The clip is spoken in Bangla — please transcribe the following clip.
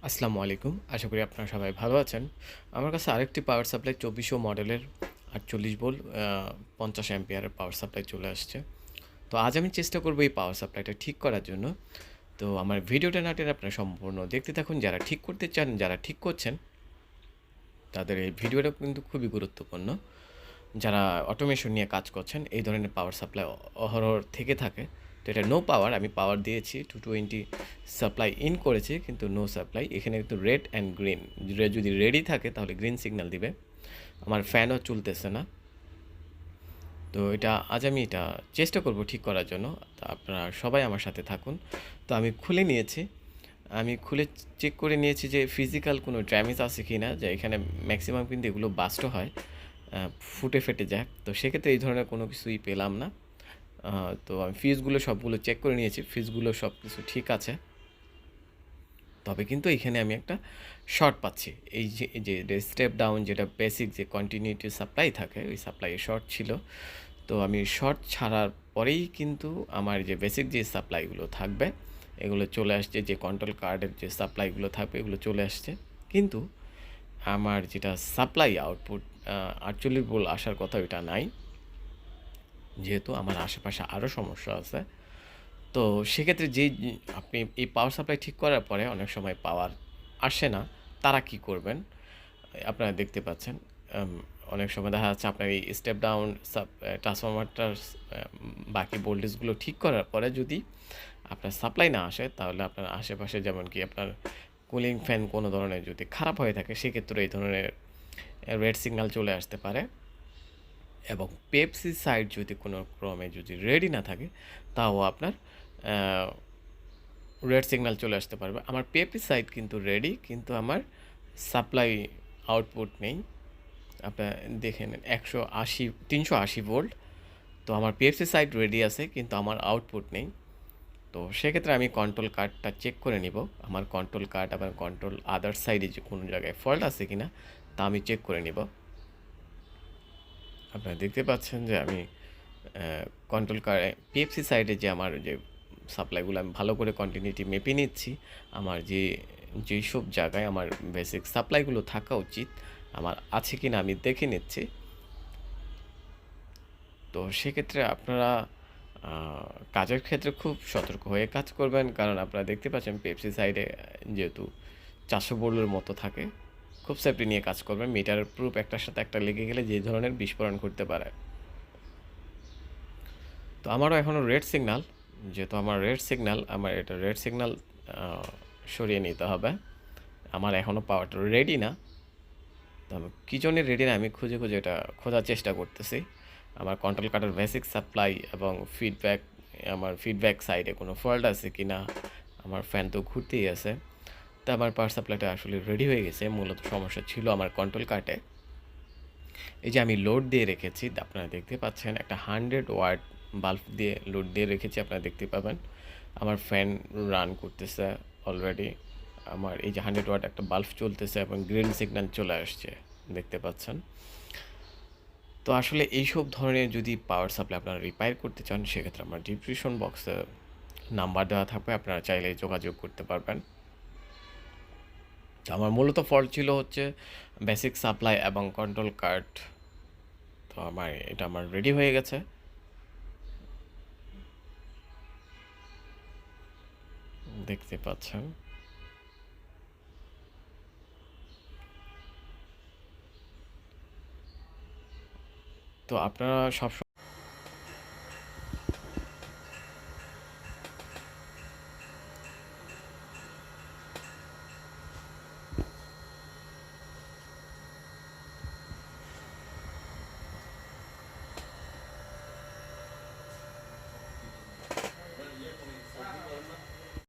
আসসালামু আলাইকুম। আশা করি আপনারা সবাই ভালো আছেন। আমার কাছে আরেকটি পাওয়ার সাপ্লাই ২৪০০ মডেলের ৪৮ ভোল্ট ৫০ অ্যাম্পিয়ারের পাওয়ার সাপ্লাই চলে আসছে। তো আজ আমি চেষ্টা করব এই পাওয়ার সাপ্লাইটা ঠিক করার জন্য। তো আমার ভিডিওটা না টেনে আপনারা সম্পূর্ণ দেখতে থাকুন। যারা ঠিক করতে চান, যারা ঠিক করছেন, তাদের এই ভিডিওটা কিন্তু খুবই গুরুত্বপূর্ণ। যারা অটোমেশন নিয়ে কাজ করছেন, এই ধরনের পাওয়ার সাপ্লাই অহরহ থেকে থাকে। তো এটা নো পাওয়ার, আমি পাওয়ার দিয়েছি 220 সাপ্লাই ইন করেছি, কিন্তু নো সাপ্লাই। এখানে কিন্তু রেড অ্যান্ড গ্রিন, যদি রেডি থাকে তাহলে গ্রিন সিগন্যাল দিবে। আমার ফ্যানও চলতেছে না। তো আজ আমি এটা চেষ্টা করব ঠিক করার জন্য। তো আপনারা সবাই আমার সাথে থাকুন। তো আমি খুলে নিয়েছি। আমি খুলে চেক করে নিয়েছি যে ফিজিক্যাল কোনো ড্যামেজ আছে কি না, যে এখানে ম্যাক্সিমাম কিন্তু এগুলো বাস্ট হয়, ফুটে ফেটে যায়। তো সেক্ষেত্রে এই ধরনের কোনো কিছুই পেলাম না। তো আমি ফিউজগুলো সবগুলো চেক করে নিয়েছি, ফিউজগুলো সব কিছু ঠিক আছে। তবে কিন্তু এখানে আমি একটা শর্ট পাচ্ছি। এই যে স্টেপ ডাউন, যেটা বেসিক যে কন্টিনিউটি সাপ্লাই থাকে, ওই সাপ্লাইয়ে শর্ট ছিল। তো আমি শর্ট ছাড়ার পরেই কিন্তু আমার যে বেসিক যে সাপ্লাইগুলো থাকবে এগুলো চলে আসছে, যে কন্ট্রোল কার্ডের যে সাপ্লাইগুলো থাকবে এগুলো চলে আসছে। কিন্তু আমার যেটা সাপ্লাই আউটপুট ৪৮ ভোল্ট আসার কথা, ওইটা নাই, যেহেতু আমার আশেপাশে আরও সমস্যা আছে। তো সেক্ষেত্রে আপনি এই পাওয়ার সাপ্লাই ঠিক করার পরে অনেক সময় পাওয়ার আসে না, তারা কি করবেন? আপনারা দেখতে পাচ্ছেন, আম অনেক সময় দেখা যাচ্ছে আপনার এই স্টেপ ডাউন ট্রান্সফরমারটার বাকি ভোল্টেজগুলো ঠিক করার পরে যদি আপনার সাপ্লাই না আসে, তাহলে আপনার আশেপাশে যেমন কি আপনার কুলিং ফ্যান কোনো ধরনের যদি খারাপ হয়ে থাকে, সেক্ষেত্রে এই ধরনের রেড সিগন্যাল চলে আসতে পারে। এবং পেপসি সাইড যদি কোনো ক্রমে যদি রেডি না থাকে, তাও আপনার রেড সিগন্যাল চলে আসতে পারবে। আমার পেপসি সাইড কিন্তু রেডি, কিন্তু আমার সাপ্লাই আউটপুট নেই। আপনারা দেখে নেন ৩৮০ ভোল্ট। তো আমার পিএফসি সাইড রেডি আছে, কিন্তু আমার আউটপুট নেই। তো সেক্ষেত্রে আমি কন্ট্রোল কার্ডটা চেক করে নিব, আমার কন্ট্রোল কার্ড আবার কন্ট্রোল আদার সাইডে যে কোনো জায়গায় ফল্ট আছে কিনা তা আমি চেক করে নিব। আপনারা দেখতে পাচ্ছেন যে আমি কন্ট্রোল কার্ডে পিএফসি সাইডে যে আমার যে সাপ্লাইগুলো আমি ভালো করে কন্টিনিউটি মেপে নিচ্ছি। আমার যেই সব জায়গায় আমার বেসিক সাপ্লাইগুলো থাকা উচিত, আমার আছে কি না আমি দেখে নিচ্ছি। তো সেক্ষেত্রে আপনারা কাজের ক্ষেত্রে খুব সতর্ক হয়ে কাজ করবেন, কারণ আপনারা দেখতে পাচ্ছেন পেপসি সাইডে যেহেতু ৪০০ ভোল্টের মতো থাকে, খুব সেফটি নিয়ে কাজ করবেন। মিটার প্রুফ একটার সাথে একটা লেগে গেলে যে ধরনের বিস্ফোরণ ঘটতে পারে। তো আমারও এখনও রেড সিগন্যাল, যেহেতু আমার রেড সিগন্যাল, আমার এটা রেড সিগন্যাল সরিয়ে নিতে হবে। আমার এখনও পাওয়ারটা রেডি না। তো আমি কী জন্য রেডি না, আমি খুঁজে খুঁজে এটা খোঁজার চেষ্টা করতেছি। আমার কন্ট্রোল কার্ডের বেসিক সাপ্লাই এবং আমার ফিডব্যাক সাইডে কোনো ফল্ট আছে কি না। আমার ফ্যান তো ঘুরতেই আছে। তো আমার পাওয়ার সাপ্লাইটা আসলে রেডি হয়ে গেছে। মূলত সমস্যা ছিল আমার কন্ট্রোল কার্ডে। এই যে আমি লোড দিয়ে রেখেছি, আপনারা দেখতে পাচ্ছেন একটা 100 ওয়াট বাল্ব দিয়ে লোড দিয়ে রেখেছি, আপনারা দেখতে পাবেন। আমার ফ্যান রান করতেছে অলরেডি। আমার এই যে 100 ওয়াট একটা বাল্ব চলতেছে এবং গ্রিন সিগন্যাল চলে আসছে, দেখতে পাচ্ছেন। তো আসলে এইসব ধরনের যদি পাওয়ার সাপ্লাই আপনারা রিপেয়ার করতে চান, সেক্ষেত্রে আমার ডিসক্রিপশন বক্সে নাম্বার দেওয়া থাকবে, আপনারা চাইলে যোগাযোগ করতে পারবেন। তো আমার মূলত ফল্ট ছিল হচ্ছে বেসিক সাপ্লাই এবং কন্ট্রোল কার্ড। তো আমার রেডি হয়ে গেছে। দেখতে পাচ্ছেন। তো আপনারা সবসময়